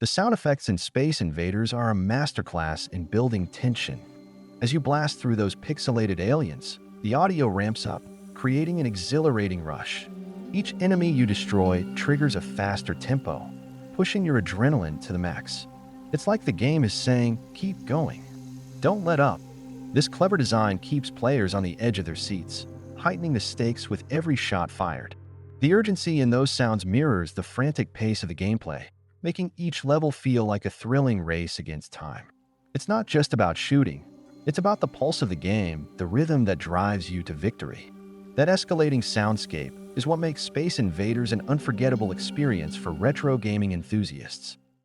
The sound effects in Space Invaders are a masterclass in building tension. As you blast through those pixelated aliens, the audio ramps up, creating an exhilarating rush. Each enemy you destroy triggers a faster tempo, pushing your adrenaline to the max. It's like the game is saying, keep going. Don't let up. This clever design keeps players on the edge of their seats, heightening the stakes with every shot fired. The urgency in those sounds mirrors the frantic pace of the gameplay, making each level feel like a thrilling race against time. It's not just about shooting, it's about the pulse of the game, the rhythm that drives you to victory. That escalating soundscape is what makes Space Invaders an unforgettable experience for retro gaming enthusiasts.